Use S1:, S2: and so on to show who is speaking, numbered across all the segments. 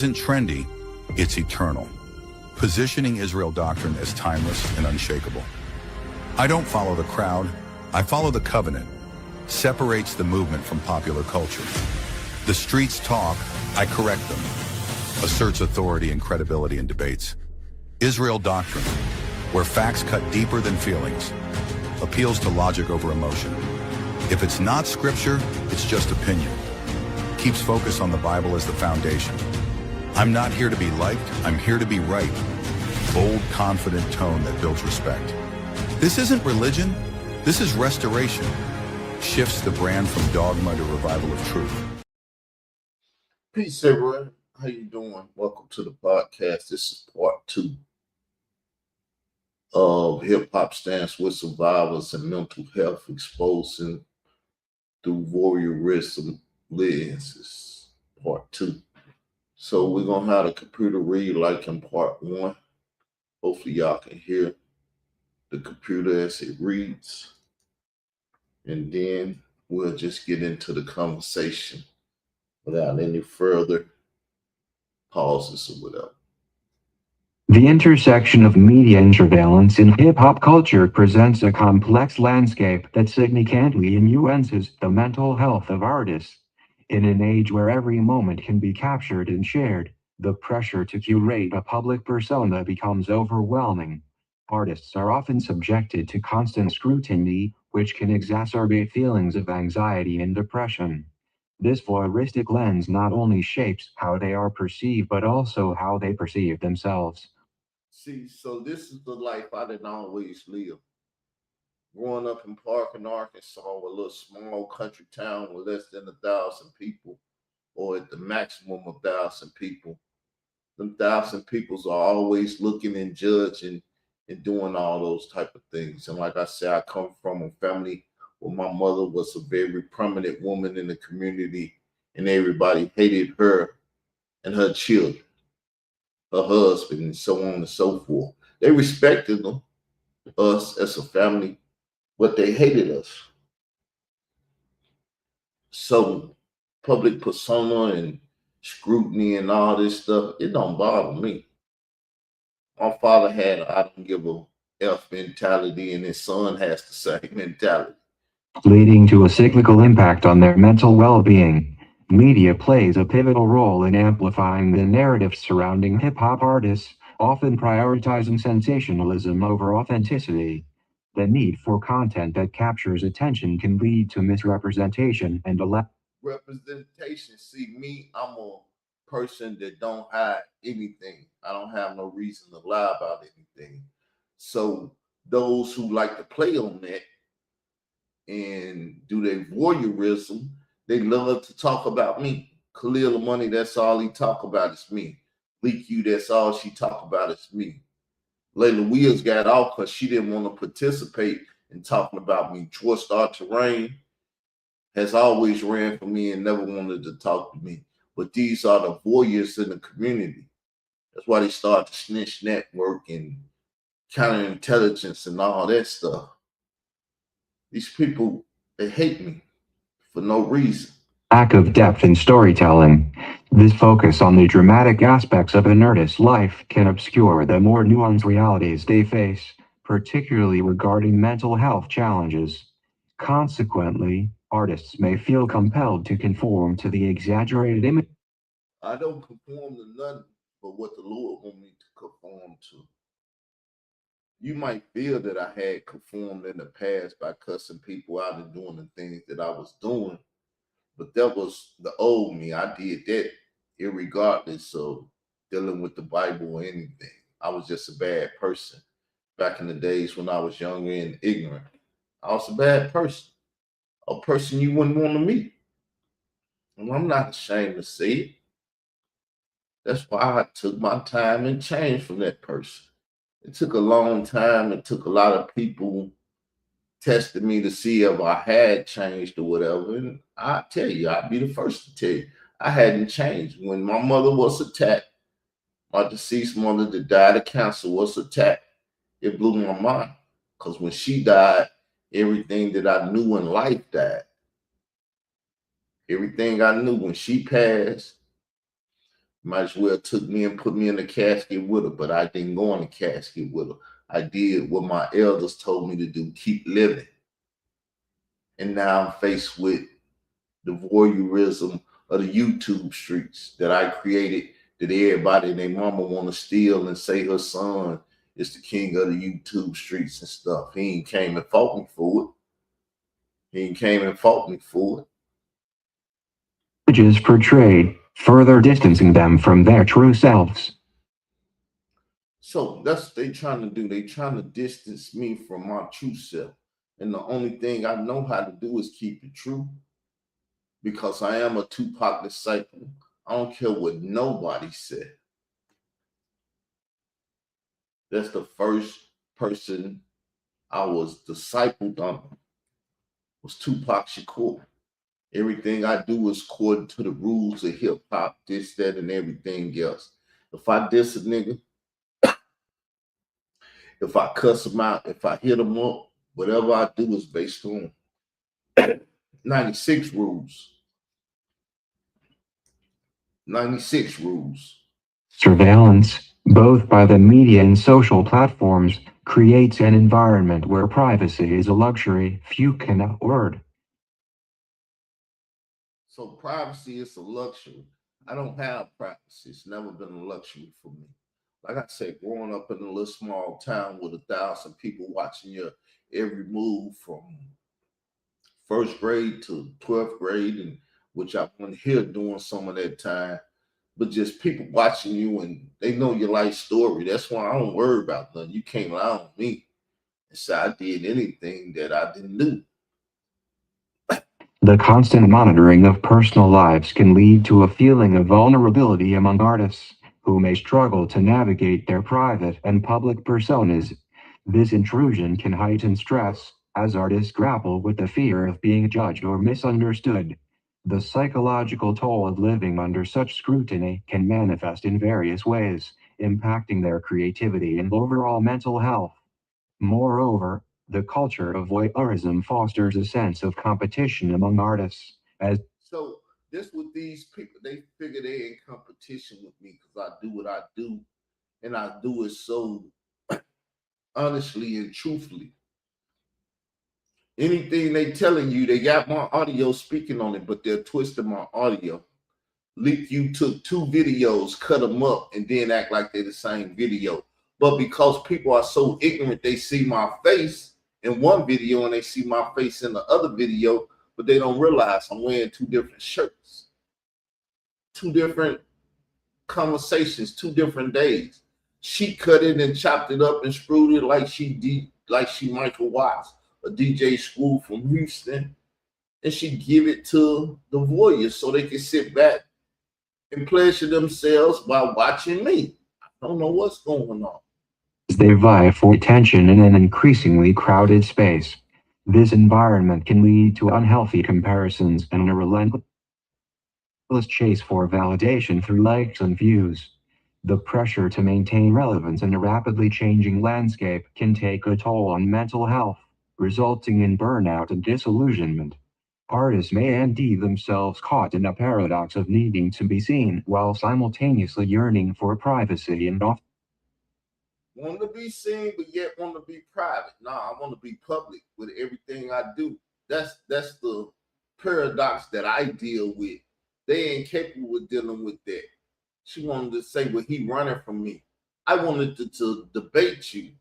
S1: Isn't trendy, it's eternal, positioning Israel doctrine as timeless and unshakable. I don't follow the crowd, I follow the covenant. Separates the movement from popular culture. The streets talk, I correct them. Asserts authority and credibility in debates. Israel doctrine, where facts cut deeper than feelings. Appeals to logic over emotion. If it's not scripture, it's just opinion. Keeps focus on the Bible as the foundation. I'm not here to be liked, I'm here to be right. Bold, confident tone that builds respect. This isn't religion, this is restoration. Shifts the brand from dogma to revival of truth.
S2: Peace, everyone. How you doing? Welcome to the podcast. This is part 2 of Hip Hop Stands with Survivors and Mental Health, exposing through Voyeuristic Lens. It's part 2. So we're going to have the computer read like in part 1. Hopefully y'all can hear the computer as it reads. And then we'll just get into the conversation without any further pauses or whatever.
S3: The intersection of media and surveillance in hip-hop culture presents a complex landscape that significantly influences the mental health of artists. In an age where every moment can be captured and shared, the pressure to curate a public persona becomes overwhelming. Artists are often subjected to constant scrutiny, which can exacerbate feelings of anxiety and depression. This voyeuristic lens not only shapes how they are perceived, but also how they perceive themselves.
S2: See, so this is the life I didn't always live. Growing up in Parkin, Arkansas, a little small country town with less than 1,000 people, or at the maximum 1,000 people. Them 1,000 peoples are always looking and judging and doing all those type of things. And like I said, I come from a family where my mother was a very prominent woman in the community, and everybody hated her and her children, her husband, and so on and so forth. They respected them, us as a family, but they hated us. So public persona and scrutiny and all this stuff, it don't bother me. My father had a I don't give a F mentality, and his son has the same mentality,
S3: leading to a cyclical impact on their mental well-being. Media plays a pivotal role in amplifying the narrative surrounding hip-hop artists, often prioritizing sensationalism over authenticity. The need for content that captures attention can lead to misrepresentation and
S2: representation. See, me, I'm a person that don't hide anything. I don't have no reason to lie about anything. So those who like to play on that and do their voyeurism, they love to talk about me. Khalil Money, that's all he talk about is me. Leak You, that's all she talk about is me. Layla Wheels got off because she didn't want to participate in talking about me. Troy Star Terrain has always ran for me and never wanted to talk to me. But these are the voyeurs in the community. That's why they started the Snitch Network and counterintelligence and all that stuff. These people, they hate me for no reason.
S3: Lack of depth in storytelling. This focus on the dramatic aspects of an artist's life can obscure the more nuanced realities they face, particularly regarding mental health challenges. Consequently, artists may feel compelled to conform to the exaggerated image.
S2: I don't conform to nothing but what the Lord wants me to conform to. You might feel that I had conformed in the past by cussing people out and doing the things that I was doing, but that was the old me. I did that irregardless of dealing with the Bible or anything. I was just a bad person. Back in the days when I was younger and ignorant, I was a bad person, a person you wouldn't want to meet. And I'm not ashamed to say it. That's why I took my time and changed from that person. It took a long time. It took a lot of people testing me to see if I had changed or whatever. And I tell you, I'd be the first to tell you, I hadn't changed. When my mother was attacked, my deceased mother that died of cancer was attacked. It blew my mind because when she died, everything that I knew in life died. Everything I knew when she passed, Might as well took me and put me in the casket with her, but I didn't go in the casket with her. I did what my elders told me to do, keep living. And now I'm faced with the voyeurism of the YouTube streets that I created, that everybody and their mama want to steal and say her son is the king of the YouTube streets and stuff. He ain't came and fought me for it. He ain't came and fought me for it.
S3: Images portrayed, further distancing them from their true selves.
S2: So that's what they trying to do. They trying to distance me from my true self. And the only thing I know how to do is keep it true, because I am a Tupac disciple. I don't care what nobody said. That's the first person I was discipled on, was Tupac Shakur. Everything I do is according to the rules of hip hop, this, that, and everything else. If I diss a nigga, if I cuss him out, if I hit him up, whatever I do is based on 96 rules. 96 rules.
S3: Surveillance, both by the media and social platforms, creates an environment where privacy is a luxury few can afford.
S2: So privacy is a luxury. I don't have privacy. It's never been a luxury for me. Like I said, growing up in a little small town with 1,000 people watching your every move from first grade to 12th grade, and which I wasn't here doing some of that time, but just people watching you and they know your life story. That's why I don't worry about nothing. You can't lie on me and say I did anything that I didn't do.
S3: The constant monitoring of personal lives can lead to a feeling of vulnerability among artists, who may struggle to navigate their private and public personas. This intrusion can heighten stress, as artists grapple with the fear of being judged or misunderstood. The psychological toll of living under such scrutiny can manifest in various ways, impacting their creativity and overall mental health. Moreover, the culture of voyeurism fosters a sense of competition among artists, as
S2: So this with these people, they figure they in competition with me because I do what I do, and I do it so honestly and truthfully. Anything they telling you, they got my audio speaking on it, but they're twisting my audio. Leak, you took two videos, cut them up, and then act like they're the same video. But because people are so ignorant, they see my face in one video and they see my face in the other video, but they don't realize I'm wearing two different shirts, two different conversations, 2 different days. She cut it and chopped it up and screwed it like she Michael Watts, a DJ Screw from Houston, and she give it to the voyeurs so they can sit back and pleasure themselves by watching me. I don't know what's going on.
S3: they vie for attention in an increasingly crowded space. This environment can lead to unhealthy comparisons and a relentless chase for validation through likes and views. The pressure to maintain relevance in a rapidly changing landscape can take a toll on mental health, resulting in burnout and disillusionment. Artists may indeed themselves caught in a paradox of needing to be seen while simultaneously yearning for privacy and often
S2: Want to be seen, but yet want to be private. Nah, I want to be public with everything I do. That's the paradox that I deal with. They ain't capable of dealing with that. She wanted to say, well, he running from me. I wanted to debate you.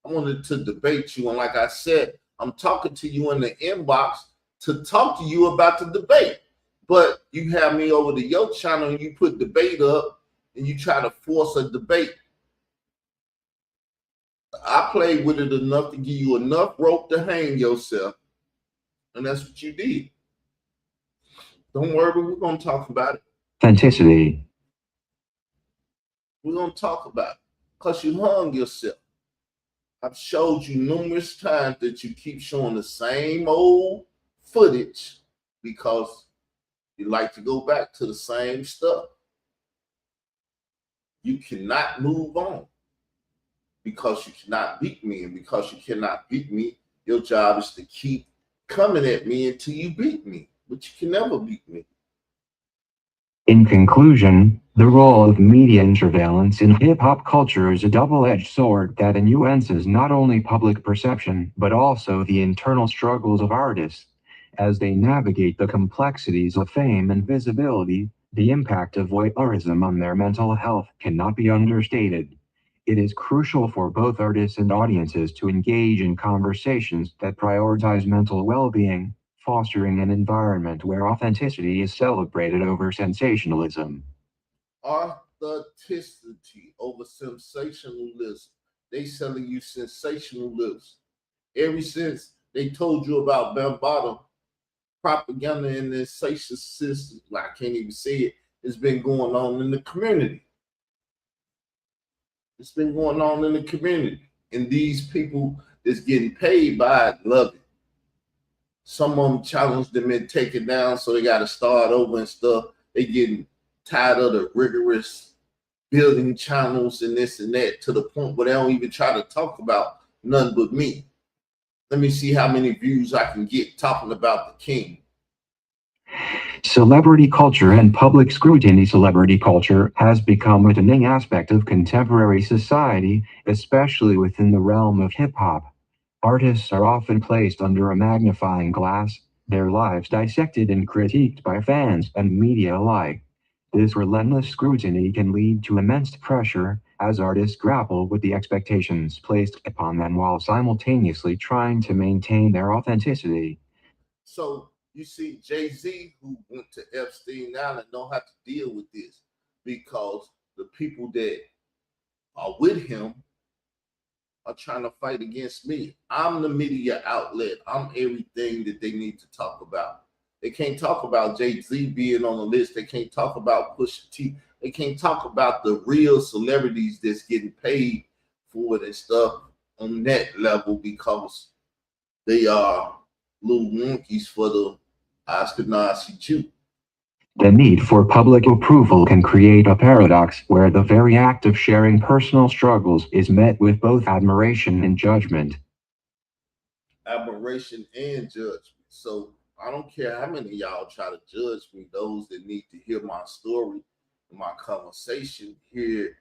S2: I wanted to debate you. And like I said, I'm talking to you in the inbox to talk to you about the debate. But you have me over to your channel and you put debate up and you try to force a debate. I played with it enough to give you enough rope to hang yourself. And that's what you did. Don't worry, we're going to talk about it.
S3: authenticity.
S2: We're going to talk about it because you hung yourself. I've showed you numerous times that you keep showing the same old footage because you like to go back to the same stuff. You cannot move on because you cannot beat me. And because you cannot beat me, your job is to keep coming at me until you beat me. But you can never beat me.
S3: In conclusion, the role of media surveillance in hip-hop culture is a double-edged sword that nuances not only public perception but also the internal struggles of artists. As they navigate the complexities of fame and visibility, the impact of voyeurism on their mental health cannot be understated. It is crucial for both artists and audiences to engage in conversations that prioritize mental well-being, fostering an environment where authenticity is celebrated over sensationalism.
S2: Authenticity over sensationalism. They selling you sensationalism. Ever since they told you about Bambaataa, propaganda and the sensation system, I can't even say it, it's been going on in the community. It's been going on in the community. And these people that's getting paid by it love it. Some of them challenge them and take it down, so they got to start over and stuff. They getting tired of the rigorous building channels and this and that, to the point where they don't even try to talk about none but me. Let me see how many views I can get talking about the king.
S3: Celebrity culture and public scrutiny. Celebrity culture has become a defining aspect of contemporary society, especially within the realm of hip-hop. Artists are often placed under a magnifying glass, their lives dissected and critiqued by fans and media alike. This relentless scrutiny can lead to immense pressure, as artists grapple with the expectations placed upon them while simultaneously trying to maintain their authenticity.
S2: So you see, Jay-Z, who went to Epstein Island, know how to deal with this, because the people that are with him are trying to fight against me. I'm the media outlet. I'm everything that they need to talk about. They can't talk about Jay-Z being on the list. They can't talk about Pusha T. They can't talk about the real celebrities that's getting paid for it and stuff on that level, because they are little monkeys for the Ashkenazi Jew.
S3: The need for public approval can create a paradox where the very act of sharing personal struggles is met with both admiration and judgment.
S2: Admiration and judgment. So I don't care how many of y'all try to judge me. Those that need to hear my story and my conversation, hear it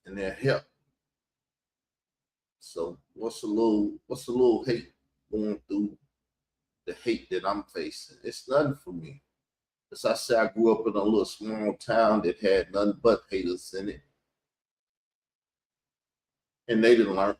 S2: and their help. So what's a little hate going through the hate that I'm facing? It's nothing for me. As I say, I grew up in a little small town that had nothing but haters in it. And they didn't learn.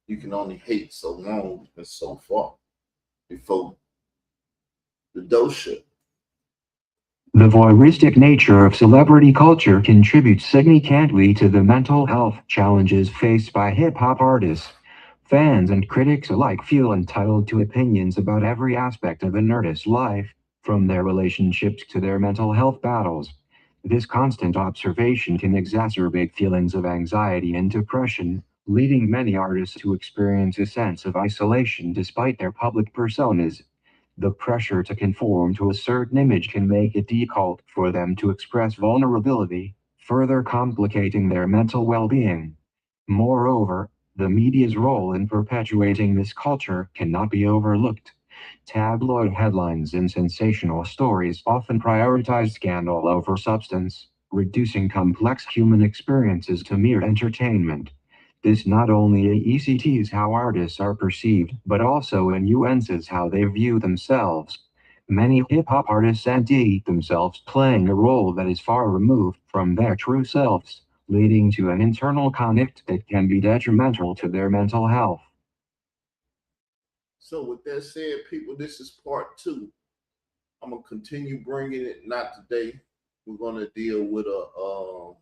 S2: You can only hate so long and so far before the dosha.
S3: The voyeuristic nature of celebrity culture contributes significantly to the mental health challenges faced by hip-hop artists. Fans and critics alike feel entitled to opinions about every aspect of an artist's life, from their relationships to their mental health battles. This constant observation can exacerbate feelings of anxiety and depression, leading many artists to experience a sense of isolation despite their public personas. The pressure to conform to a certain image can make it difficult for them to express vulnerability, further complicating their mental well-being. Moreover, the media's role in perpetuating this culture cannot be overlooked. Tabloid headlines and sensational stories often prioritize scandal over substance, reducing complex human experiences to mere entertainment. This not only ECTs how artists are perceived, but also nuances how they view themselves. Many hip-hop artists see themselves playing a role that is far removed from their true selves, leading to an internal conflict that can be detrimental to their mental health.
S2: So with that said, people, this is part 2. I'm gonna continue bringing it. Not today. We're gonna deal with a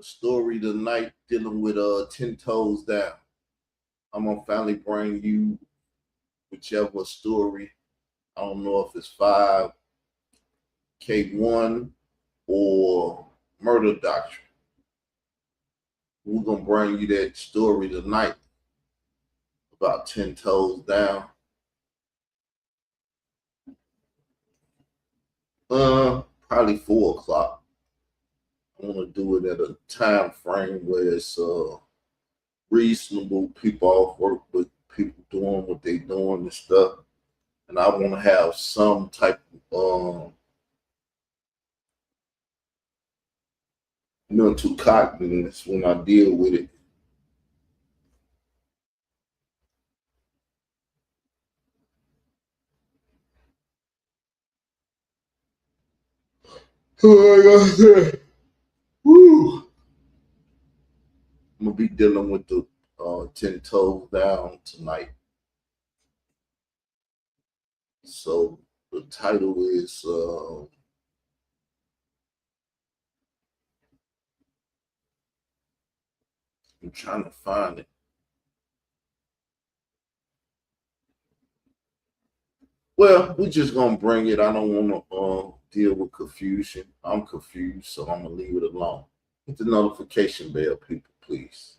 S2: story tonight dealing with 10 toes down. I'm gonna finally bring you whichever story. I don't know if it's 5K1 or Murder Doctrine. We're gonna bring you that story tonight about 10 toes down. Probably 4 o'clock. I want to do it at a time frame where it's reasonable, people off work, but people doing what they doing and stuff. and I want to have some type of mental cognitivence when I deal with it. Like I said, woo. I'm gonna be dealing with the 10 toes down tonight. So the title is I'm trying to find it. Well, we're just gonna bring it. I don't want to deal with confusion. I'm confused, so I'm gonna leave it alone. Hit the notification bell, people, please.